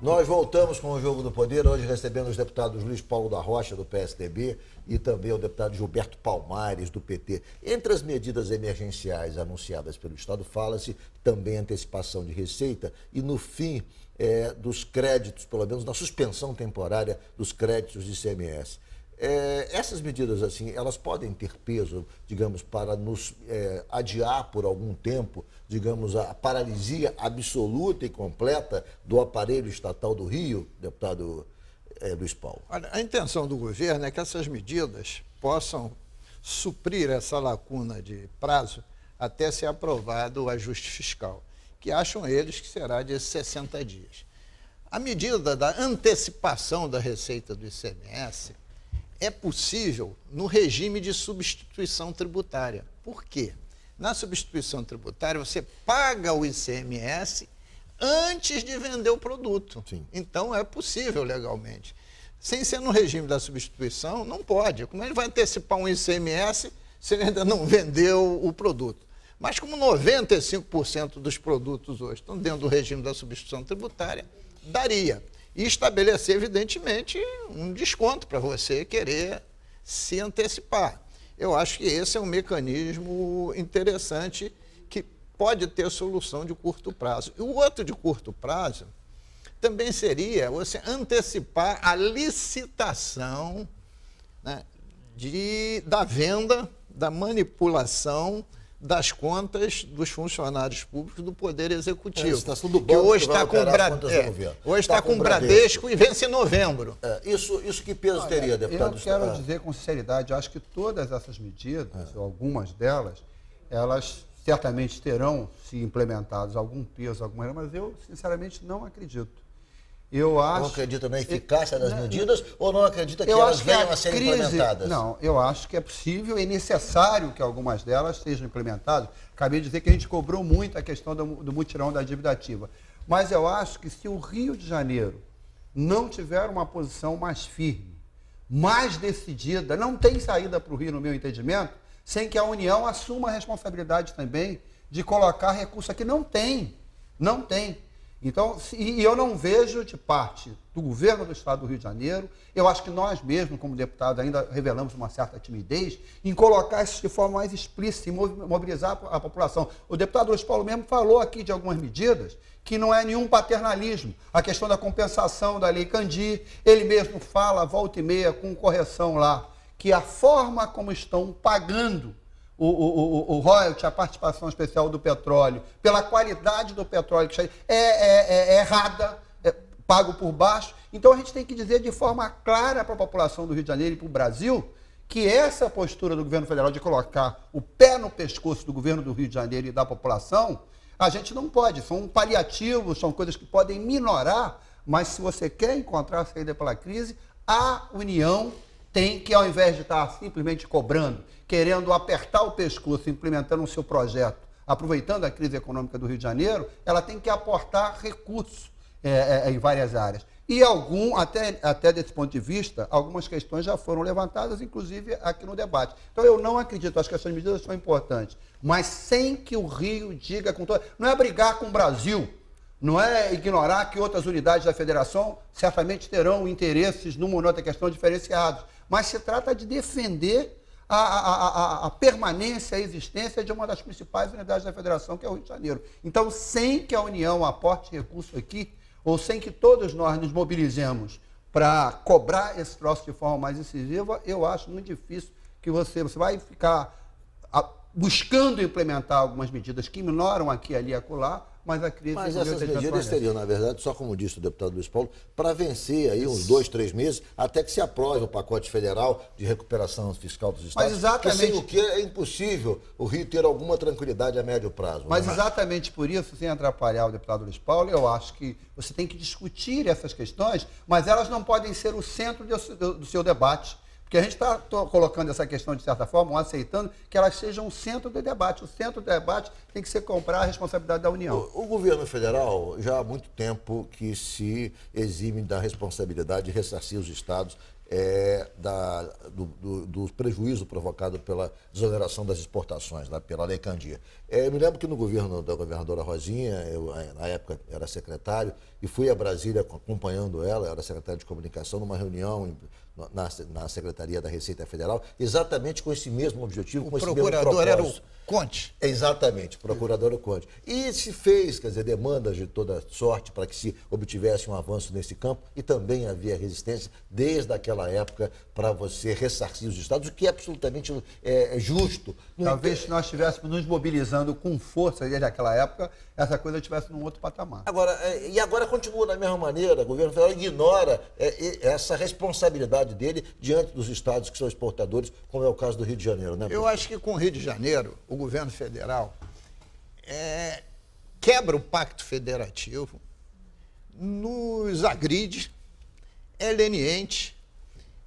Nós voltamos com o Jogo do Poder, hoje recebendo os deputados Luiz Paulo da Rocha, do PSDB, e também o deputado Gilberto Palmares, do PT. Entre as medidas emergenciais anunciadas pelo Estado, fala-se também antecipação de receita e, no fim, dos créditos, pelo menos na suspensão temporária dos créditos de ICMS. Essas medidas, assim, elas podem ter peso, digamos, para nos adiar por algum tempo, digamos, a paralisia absoluta e completa do aparelho estatal do Rio, deputado Luiz Paulo? Olha, a intenção do governo é que essas medidas possam suprir essa lacuna de prazo até ser aprovado o ajuste fiscal, que acham eles que será de 60 dias. A medida da antecipação da receita do ICMS é possível no regime de substituição tributária. Por quê? Na substituição tributária, você paga o ICMS antes de vender o produto. Sim. Então, é possível legalmente. Sem ser no regime da substituição, não pode. Como ele vai antecipar um ICMS se ele ainda não vendeu o produto? Mas como 95% dos produtos hoje estão dentro do regime da substituição tributária, daria. E estabelecer, evidentemente, um desconto para você querer se antecipar. Eu acho que esse é um mecanismo interessante que pode ter solução de curto prazo. E o outro de curto prazo também seria você antecipar a licitação, né, da venda, da manipulação das contas dos funcionários públicos do Poder Executivo. A licitação do que banco hoje que vai está com operar as contas do governo. Hoje está com o Bradesco e vence em novembro. Isso que peso teria, deputado? Eu quero dizer com sinceridade, acho que todas essas medidas, ou algumas delas, elas certamente terão, se implementadas, algum peso, mas eu, sinceramente, não acredito. Não acredita na eficácia das medidas ou não acredita que elas venham a ser implementadas? Não, eu acho que é possível e necessário que algumas delas sejam implementadas. Acabei de dizer que a gente cobrou muito a questão do mutirão da dívida ativa. Mas eu acho que se o Rio de Janeiro não tiver uma posição mais firme, mais decidida, não tem saída para o Rio, no meu entendimento, sem que a União assuma a responsabilidade também de colocar recurso aqui. Não tem. Então, e eu não vejo de parte do governo do Estado do Rio de Janeiro, eu acho que nós mesmos, como deputados, ainda revelamos uma certa timidez em colocar isso de forma mais explícita e mobilizar a população. O deputado Luiz Paulo mesmo falou aqui de algumas medidas que não é nenhum paternalismo. A questão da compensação da Lei Candir, ele mesmo fala, volta e meia, com correção lá, que a forma como estão pagando o royalty, a participação especial do petróleo, pela qualidade do petróleo que é errada, pago por baixo. Então a gente tem que dizer de forma clara para a população do Rio de Janeiro e para o Brasil que essa postura do governo federal de colocar o pé no pescoço do governo do Rio de Janeiro e da população, a gente não pode. São paliativos, são coisas que podem minorar, mas se você quer encontrar a saída pela crise, a União tem que, ao invés de estar simplesmente cobrando, querendo apertar o pescoço, implementando o seu projeto, aproveitando a crise econômica do Rio de Janeiro, ela tem que aportar recursos em várias áreas. E até desse ponto de vista, algumas questões já foram levantadas, inclusive aqui no debate. Então eu não acredito, acho que essas medidas são importantes, mas sem que o Rio diga com toda... Não é brigar com o Brasil, não é ignorar que outras unidades da federação certamente terão interesses numa ou outra questão diferenciados, mas se trata de defender a permanência, a existência de uma das principais unidades da federação, que é o Rio de Janeiro. Então, sem que a União aporte recurso aqui, ou sem que todos nós nos mobilizemos para cobrar esse troço de forma mais incisiva, eu acho muito difícil que você vai ficar buscando implementar algumas medidas que minoram aqui, ali e acolá, mas a crise... Mas essas medidas seriam, na verdade, só como disse o deputado Luiz Paulo, para vencer aí uns 2, 3 meses, até que se aprove o pacote federal de recuperação fiscal dos estados. Mas exatamente... Sem o que é impossível o Rio ter alguma tranquilidade a médio prazo. Mas exatamente por isso, sem atrapalhar o deputado Luiz Paulo, eu acho que você tem que discutir essas questões, mas elas não podem ser o centro do seu debate. Porque a gente está colocando essa questão, de certa forma, aceitando que elas sejam o centro do debate. O centro do debate tem que ser comprar a responsabilidade da União. O governo federal já há muito tempo que se exime da responsabilidade de ressarcir os estados do prejuízo provocado pela desoneração das exportações, pela Lei Candir. Eu me lembro que no governo da governadora Rosinha, eu na época era secretário, e fui a Brasília acompanhando ela, eu era secretário de comunicação, numa reunião na Secretaria da Receita Federal, exatamente com esse mesmo objetivo, com esse mesmo propósito. O procurador era o Conte? Exatamente, procurador Conte. E se fez, quer dizer, demandas de toda sorte para que se obtivesse um avanço nesse campo, e também havia resistência desde aquela época para você ressarcir os estados, o que é absolutamente justo. Talvez se nós estivéssemos nos mobilizando com força desde aquela época, essa coisa estivesse num outro patamar. Agora continua da mesma maneira, o governo federal ignora essa responsabilidade dele diante dos estados que são exportadores, como é o caso do Rio de Janeiro, né? Eu acho que com o Rio de Janeiro, o governo federal quebra o pacto federativo, nos agride, é leniente,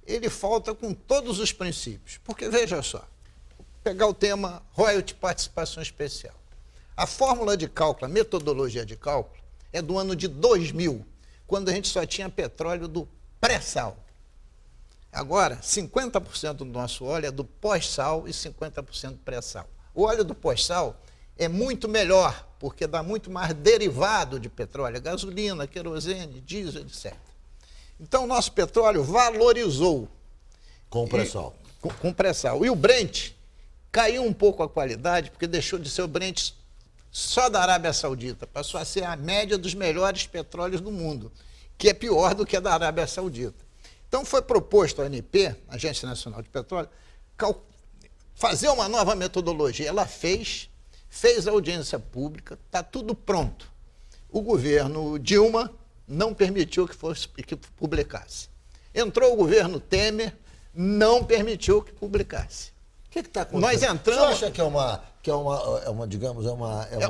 ele falta com todos os princípios. Porque, veja só, pegar o tema royalty participação especial. A fórmula de cálculo, a metodologia de cálculo, é do ano de 2000, quando a gente só tinha petróleo do pré-sal. Agora, 50% do nosso óleo é do pós-sal e 50% pré-sal. O óleo do pós-sal é muito melhor, porque dá muito mais derivado de petróleo, gasolina, querosene, diesel, etc. Então, o nosso petróleo valorizou. Com o pré-sal. Com pré-sal. E o Brent caiu um pouco a qualidade, porque deixou de ser o Brent só da Arábia Saudita, passou a ser a média dos melhores petróleos do mundo, que é pior do que a da Arábia Saudita. Então, foi proposto à ANP, Agência Nacional de Petróleo, fazer uma nova metodologia. Ela fez a audiência pública, está tudo pronto. O governo Dilma não permitiu que publicasse. Entrou o governo Temer, não permitiu que publicasse. O que está acontecendo? Nós entramos... Você acha que é uma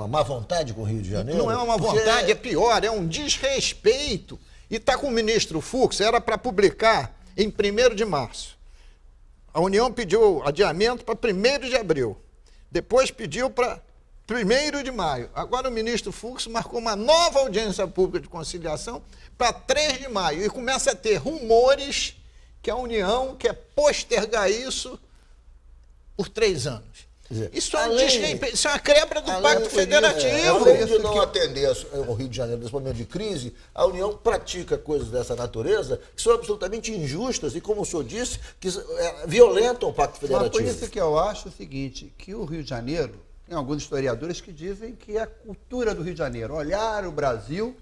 má vontade com o Rio de Janeiro? Não é uma vontade, é pior, é um desrespeito. E está com o ministro Fux, era para publicar em 1º de março. A União pediu adiamento para 1º de abril. Depois pediu para 1º de maio. Agora o ministro Fux marcou uma nova audiência pública de conciliação para 3 de maio. E começa a ter rumores que a União quer postergar isso por 3 anos. Isso é um desrespeito, isso é uma quebra do Pacto Federativo. Além de não atender ao Rio de Janeiro nesse momento de crise, a União pratica coisas dessa natureza que são absolutamente injustas e, como o senhor disse, que violentam o Pacto Federativo. Mas por isso que eu acho o seguinte, que o Rio de Janeiro, tem alguns historiadores que dizem que é a cultura do Rio de Janeiro, olhar o Brasil,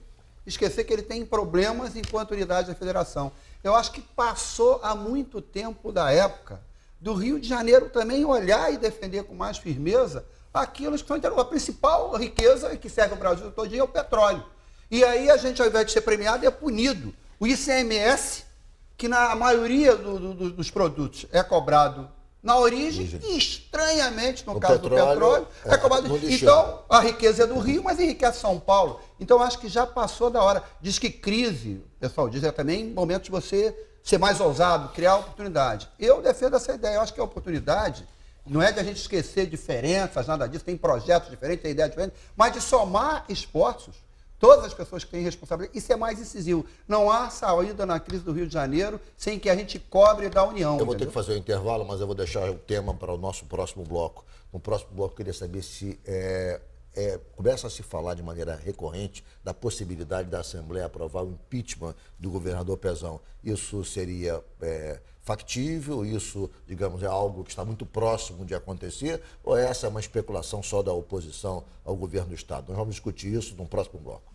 esquecer que ele tem problemas enquanto unidade da federação. Eu acho que passou há muito tempo da época do Rio de Janeiro também olhar e defender com mais firmeza aquilo que são a principal riqueza que serve o Brasil todo dia é o petróleo. E aí a gente, ao invés de ser premiado, é punido. O ICMS, que na maioria dos produtos é cobrado na origem, e estranhamente, no caso do petróleo, é cobrado. Então, a riqueza é do Rio, mas enriquece São Paulo. Então, acho que já passou da hora. Diz que crise, o pessoal diz, é também momento de você ser mais ousado, criar oportunidade. Eu defendo essa ideia. Eu acho que a oportunidade não é de a gente esquecer diferenças, nada disso, tem projetos diferentes, tem ideias diferentes, mas de somar esforços, todas as pessoas que têm responsabilidade, isso é mais incisivo. Não há saída na crise do Rio de Janeiro sem que a gente cobre da União. Eu vou ter que fazer o intervalo, mas eu vou deixar o tema para o nosso próximo bloco. No próximo bloco, eu queria saber se começa a se falar de maneira recorrente da possibilidade da Assembleia aprovar o impeachment do governador Pezão. Isso seria factível? Isso, digamos, é algo que está muito próximo de acontecer? Ou essa é uma especulação só da oposição ao governo do Estado? Nós vamos discutir isso no próximo bloco.